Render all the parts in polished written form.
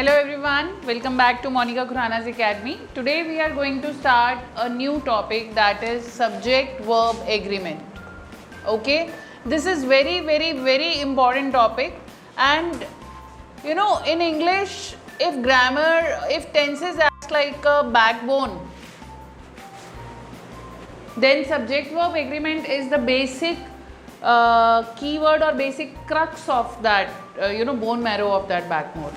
Hello everyone, welcome back to Monica Khurana's Academy. Today we are going to start a new topic, that is subject-verb agreement. Okay, this is very important topic, and you know, in English, if tenses act like a backbone, then subject-verb agreement is the basic keyword or basic crux of that bone marrow of that backbone.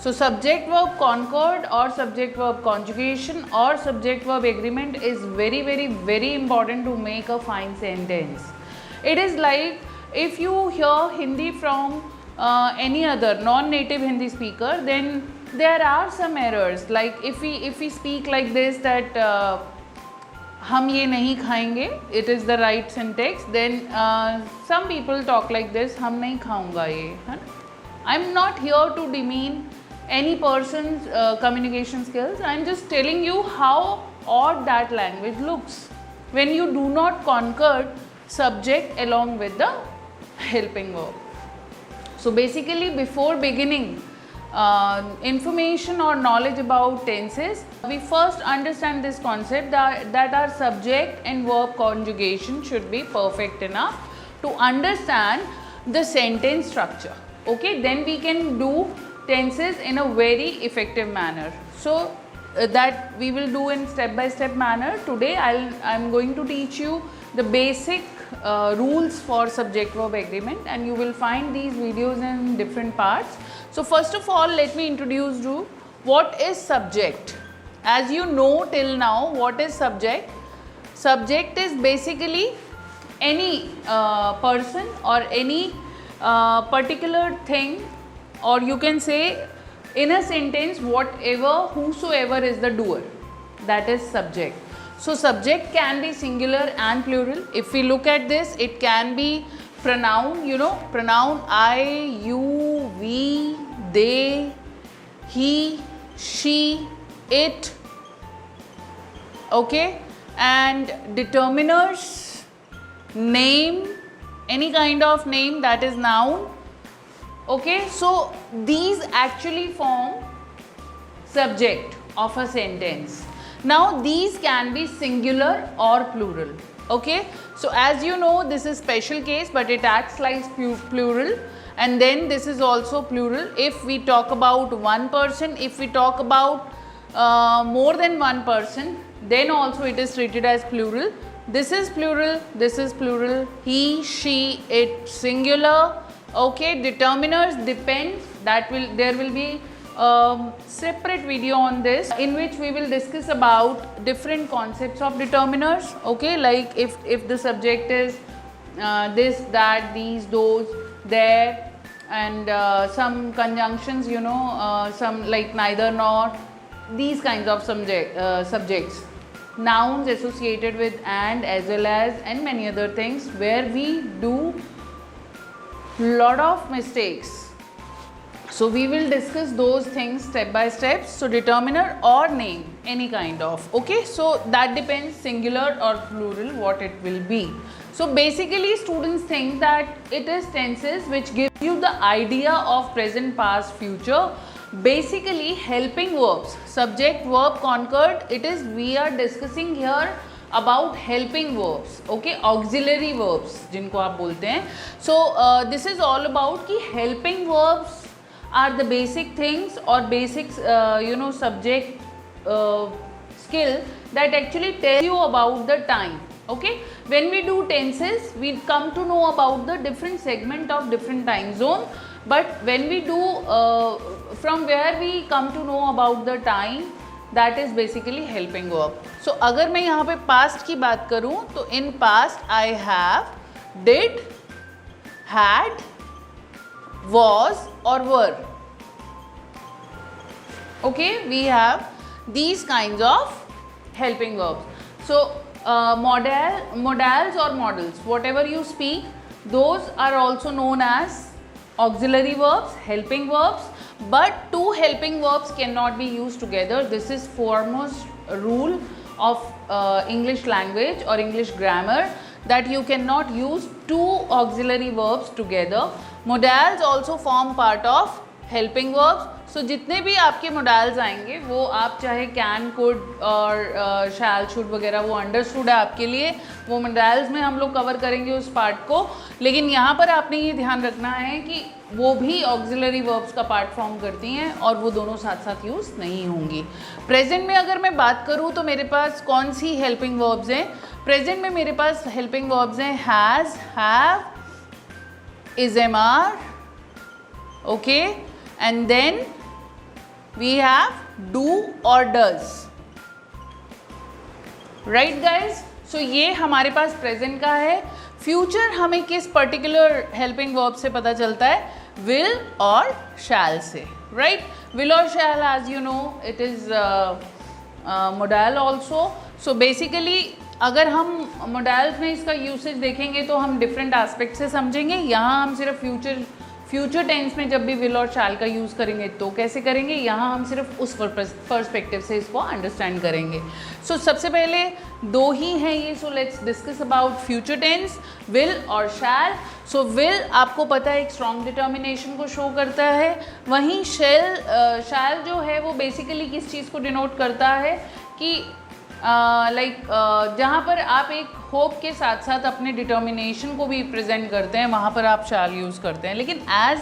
So subject verb concord or subject verb conjugation or subject verb agreement is very important to make a fine sentence. It is like if you hear Hindi from any other non-native Hindi speaker, then there are some errors. Like if we speak like this, that हम ये नहीं खाएंगे, it is the right syntax. Then some people talk like this, हम नहीं खाऊंगा ये, है ना? I'm not here to demean any person's communication skills. I'm just telling you how odd that language looks when you do not concord subject along with the helping verb. So basically, before beginning information or knowledge about tenses, we first understand this concept that our subject and verb conjugation should be perfect enough to understand the sentence structure. Okay, then we can do tenses in a very effective manner. So that we will do in step-by-step manner. Today I'm going to teach you the basic rules for subject-verb agreement, and you will find these videos in different parts. So first of all, let me introduce you what is subject. As you know till now, what is subject? Subject is basically any person or any particular thing, or you can say in a sentence whosoever is the doer, that is subject. So subject can be singular and plural. If we look at this, it can be pronoun, pronoun I, you, we, they, he, she, it, okay, and determiners, name, any kind of name, that is noun. Okay, so these actually form subject of a sentence. Now these can be singular or plural. Okay, so as you know, this is special case, but it acts like plural, and then this is also plural if we talk about one person. If we talk about more than one person, then also it is treated as plural. This is plural, this is plural, he, she, it, singular. Okay, determiners depends, there will be separate video on this in which we will discuss about different concepts of determiners. Okay, like if the subject is this, that, these, those, there, and some conjunctions, some like neither, nor, these kinds of subjects, nouns associated with and, as well as, and many other things where we do lot of mistakes. So we will discuss those things step by step. So determiner or name, any kind of. Okay, so that depends singular or plural what it will be. So basically students think that it is tenses which give you the idea of present, past, future. Basically helping verbs, subject, verb, concord, it is we are discussing here about helping verbs. Okay, auxiliary verbs जिनको आप बोलते हैं. So this is all about कि helping verbs are the basic things or basic subject skill that actually tell you about the time. Okay, when we do tenses, we come to know about the different segment of different time zone, but when we do from where we come to know about the time, that is basically helping verb. So अगर मैं यहाँ पे past की बात करूँ तो in past I have, did, had, was or were. Okay, we have these kinds of helping verbs. So modals or models, whatever you speak, those are also known as auxiliary verbs, helping verbs. But two helping verbs cannot be used together. This is foremost rule of English language or English grammar, that you cannot use two auxiliary verbs together. Modals also form part of helping verbs. सो जितने भी आपके modals आएंगे वो आप चाहे can, could और शैल, should वगैरह वो अंडरस्टूड है आपके लिए, वो मोडाल्स में हम लोग कवर करेंगे उस पार्ट को। लेकिन यहाँ पर आपने ये ध्यान रखना है कि वो भी ऑक्सिलरी वर्ब्स का पार्ट फॉर्म करती हैं और वो दोनों साथ साथ यूज़ नहीं होंगी। प्रेजेंट में अगर मैं बात करूँ तो मेरे पास कौन सी हेल्पिंग वर्ब्स हैं? प्रेजेंट में मेरे पास हेल्पिंग वर्ब्स हैं has, have, is, am, are, okay, and then we have do or does, right guys? so ये हमारे पास प्रेजेंट का है। फ्यूचर हमें किस पर्टिकुलर हेल्पिंग वर्ब से पता चलता है? will और shall से, right? will और shall as you know it is modal also। so basically अगर हम modals में इसका यूसेज देखेंगे तो हम डिफरेंट एस्पेक्ट से समझेंगे। यहाँ हम सिर्फ फ्यूचर टेंस में जब भी विल और शैल का यूज़ करेंगे तो कैसे करेंगे, यहाँ हम सिर्फ उस पर्सपेक्टिव से इसको अंडरस्टैंड करेंगे। सो सबसे पहले दो ही हैं ये, so let's discuss about future tense, will और शैल। सो विल आपको पता है एक स्ट्रॉन्ग डिटर्मिनेशन को शो करता है, वहीं शैल जो है वो बेसिकली किस चीज़ को डिनोट करता है कि जहाँ पर आप एक होप के साथ साथ अपने डिटर्मिनेशन को भी प्रेजेंट करते हैं वहाँ पर आप शैल यूज़ करते हैं। लेकिन as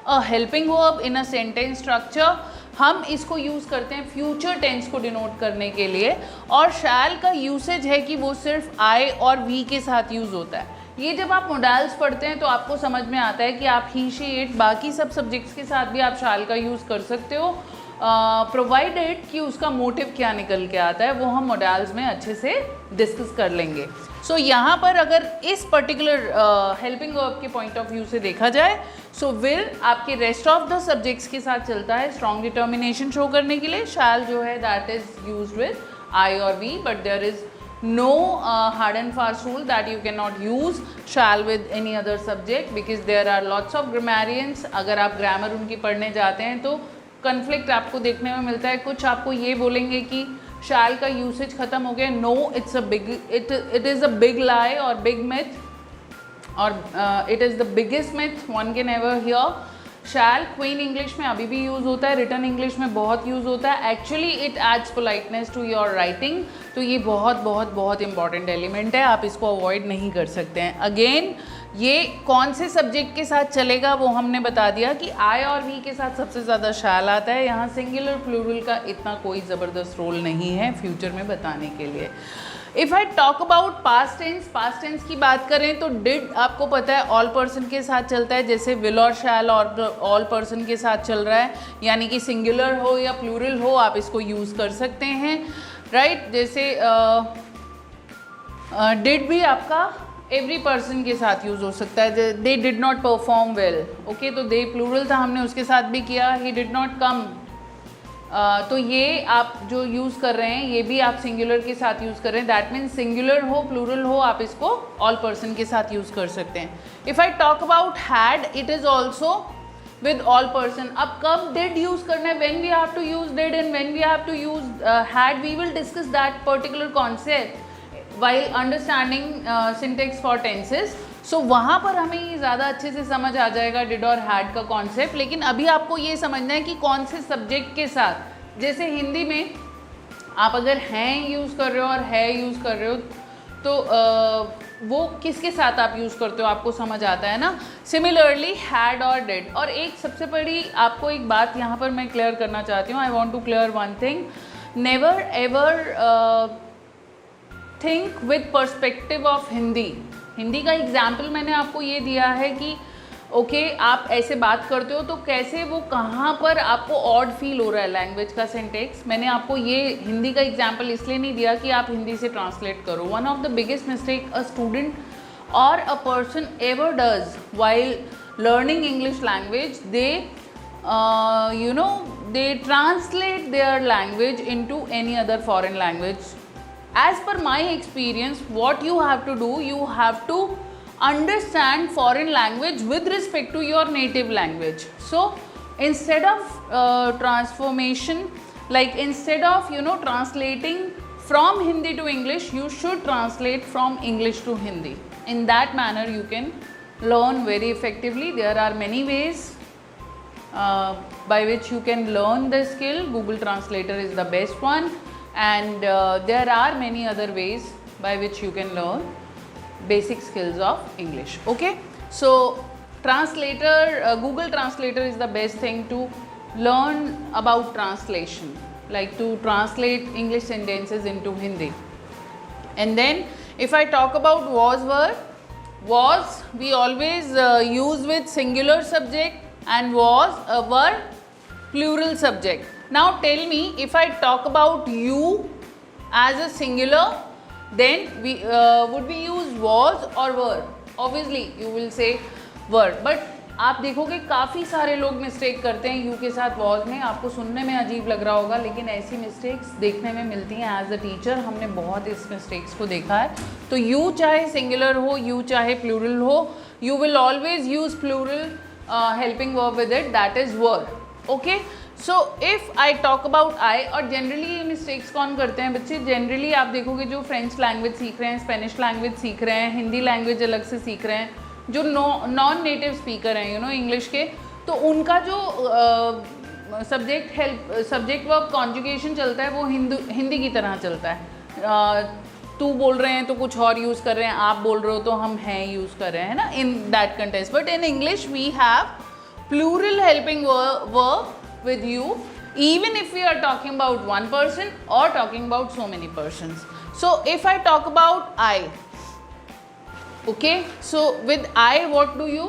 a helping verb in a sentence structure हम इसको यूज़ करते हैं फ्यूचर टेंस को डिनोट करने के लिए, और शैल का यूसेज है कि वो सिर्फ आई और वी के साथ यूज़ होता है। ये जब आप मोडाल्स पढ़ते हैं तो आपको समझ में आता है कि आप ही, शी, इट बाकी सब सब्जेक्ट्स के साथ भी आप शैल का यूज़ कर सकते हो, प्रोवाइडेड कि उसका मोटिव क्या निकल के आता है वो हम मोडाल्स में अच्छे से डिस्कस कर लेंगे। सो यहाँ पर अगर इस पर्टिकुलर हेल्पिंग वर्ब के पॉइंट ऑफ व्यू से देखा जाए, सो विल आपके रेस्ट ऑफ द सब्जेक्ट्स के साथ चलता है स्ट्रॉन्ग डिटर्मिनेशन शो करने के लिए। शैल जो है that is used with I और we, but there is no hard and fast rule that you cannot use shall with any other subject because there are lots of grammarians। अगर आप grammar उनकी पढ़ने जाते हैं तो कन्फ्लिक्ट आपको देखने में मिलता है। कुछ आपको ये बोलेंगे कि शैल का यूसेज ख़त्म हो गया, no it is a big lie or big myth, और it is the biggest myth one can ever hear. Shall queen English में अभी भी यूज़ होता है, रिटन इंग्लिश में बहुत यूज़ होता है। Actually it adds politeness to your writing, तो ये बहुत बहुत बहुत इंपॉर्टेंट एलिमेंट है, आप इसको अवॉइड नहीं कर सकते हैं। अगेन ये कौन से सब्जेक्ट के साथ चलेगा वो हमने बता दिया कि आई और वी के साथ सबसे ज़्यादा शैल आता है। यहाँ सिंगुलर प्लूरल का इतना कोई ज़बरदस्त रोल नहीं है फ्यूचर में बताने के लिए। If I talk about past tense की बात करें तो डिड आपको पता है ऑल पर्सन के साथ चलता है, जैसे विल और शैल और ऑल पर्सन के साथ चल रहा है, यानी कि सिंगुलर हो या प्लूरल हो आप इसको यूज़ कर सकते हैं, राइट। जैसे डिड भी आपका एवरी पर्सन के साथ यूज़ हो सकता है, they did not perform well, okay, तो दे प्लूरल था, हमने उसके साथ भी किया, ही डिड नॉट कम, तो ये आप जो यूज़ कर रहे हैं ये भी आप सिंगुलर के साथ यूज़ कर रहे हैं, दैट मीन्स सिंगुलर हो प्लूरल हो आप इसको ऑल पर्सन के साथ यूज़ कर सकते हैं। If I talk about had, it is also with all person. अब कब डिड यूज़ करना है, when we have to use did and when we have to use had, we will discuss that particular concept while understanding syntax for tenses। सो वहाँ पर हमें ये ज़्यादा अच्छे से समझ आ जाएगा डिड और हैड का कॉन्सेप्ट। लेकिन अभी आपको ये समझना है कि कौन से सब्जेक्ट के साथ, जैसे हिंदी में आप अगर हैं यूज़ कर रहे हो और है यूज़ कर रहे हो तो वो किसके साथ आप यूज़ करते हो आपको समझ आता है ना। सिमिलरली हैड और डिड। और एक सबसे बड़ी आपको एक बात यहाँ पर मैं क्लियर करना चाहती हूँ, I want to clear one thing, never ever think with perspective of Hindi. Hindi का एग्जाम्पल मैंने आपको ये दिया है कि ओके आप ऐसे बात करते हो तो कैसे वो कहाँ पर आपको ऑड फील हो रहा है लैंग्वेज का सिंटेक्स। मैंने आपको ये हिंदी का एग्जाम्पल इसलिए नहीं दिया कि आप हिंदी से ट्रांसलेट करो। One of the biggest mistake a student और a person ever does while learning English language, they translate their language into any other foreign language। As per my experience, what you have to do, you have to understand foreign language with respect to your native language। So instead of transformation, like instead of translating from Hindi to English, you should translate from English to Hindi. In that manner you can learn very effectively. There are many ways by which you can learn the skill. Google Translator is the best one, and there are many other ways by which you can learn basic skills of English. Okay, so translator, Google Translator is the best thing to learn about translation, like to translate English sentences into Hindi. And then if I talk about was, were, was we always use with singular subject, and was, were plural subject. Now tell me, if I talk about you as a singular, then we would we use was or were? Obviously you will say were, but आप देखोगे काफ़ी सारे लोग mistake करते हैं you के साथ was में. आपको सुनने में अजीब लग रहा होगा, लेकिन ऐसी मिस्टेक्स देखने में मिलती हैं. एज अ टीचर हमने बहुत इस मिस्टेक्स को देखा है. तो यू चाहे सिंगुलर हो, यू चाहे प्लूरल हो, you will always use plural helping verb with it, that is were. Okay, so if I talk about I, और जनरली ये मिस्टेक्स कौन करते हैं बच्चे? जनरली आप देखोगे जो फ्रेंच लैंग्वेज सीख रहे हैं, स्पेनिश लैंग्वेज सीख रहे हैं, हिंदी लैंग्वेज अलग से सीख रहे हैं, जो नॉन नेटिव स्पीकर हैं इंग्लिश के, तो उनका जो सब्जेक्ट वर्ब कॉन्जुगेशन चलता है वो हिंदी की तरह चलता है. तू बोल रहे हैं तो कुछ और यूज़ कर रहे हैं, आप बोल रहे हो तो हम हैं यूज़ कर रहे हैं ना, in that context. But in English we have plural helping verb with you, even if we are talking about one person or talking about so many persons. So if I talk about I, okay, so with I what do you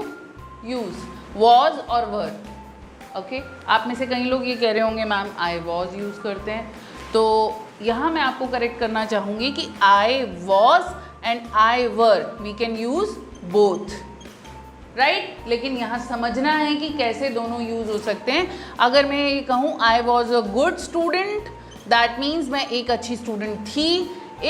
use? Was or were? Okay, आप में से कई लोग ये कह रहे होंगे ma'am I was use करते हैं, तो यहाँ मैं आपको करेक्ट करना चाहूँगी कि I was and I were we can use both, right. लेकिन यहाँ समझना है कि कैसे दोनों यूज़ हो सकते हैं. अगर मैं ये कहूँ I was a good student, that means मैं एक अच्छी स्टूडेंट थी.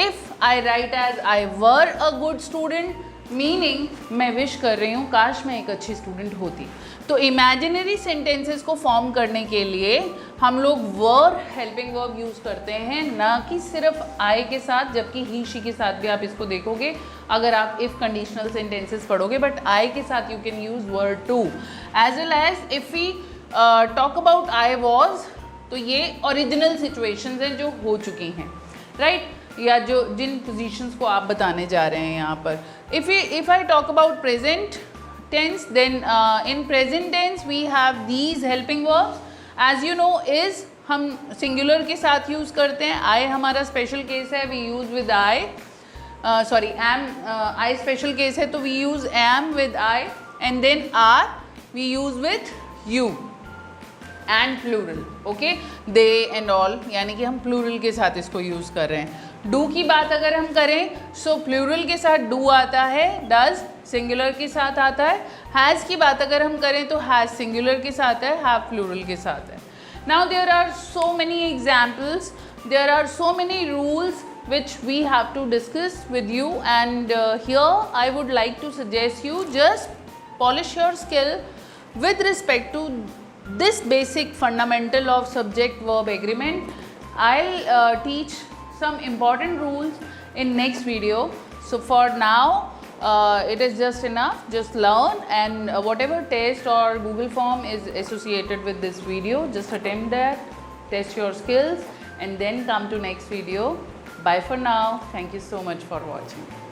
If I write as I were a good student, meaning मैं विश कर रही हूँ काश मैं एक अच्छी स्टूडेंट होती. तो इमेजिनरी सेंटेंसेस को फॉर्म करने के लिए हम लोग वर हेल्पिंग वर्ब यूज़ करते हैं, ना कि सिर्फ आई के साथ, जबकि ही शी के साथ भी आप इसको देखोगे अगर आप इफ़ कंडीशनल सेंटेंसेस पढ़ोगे. बट आई के साथ you can use were too, as well as if we talk about I was, तो ये ओरिजिनल सिचुएशंस हैं जो हो चुकी हैं, राइट, या जो जिन पोजीशंस को आप बताने जा रहे हैं यहाँ पर. If I talk about present tense, then in present tense we have these helping verbs. As you know is हम singular के साथ यूज़ करते हैं. I हमारा special case है, we use with I, am, I special case है तो we use am with I, and then are we use with you and plural. Okay, they and all, यानी कि हम plural के साथ इसको यूज़ कर रहे हैं. डू की बात अगर हम करें सो प्लूरल के साथ डू आता है, डज सिंगुलर के साथ आता है. हैज़ की बात अगर हम करें तो हैज़ सिंगुलर के साथ है, हैव प्लूरल के साथ है. Now there are so many examples, there are so many rules which we have to discuss with you, and here I would like to suggest you just polish your skill with respect to this basic fundamental of subject verb agreement. I'll teach some important rules in next video. So for now it is just enough, just learn, and whatever test or Google form is associated with this video, just attempt that, test your skills, and then come to next video. Bye for now. Thank you so much for watching.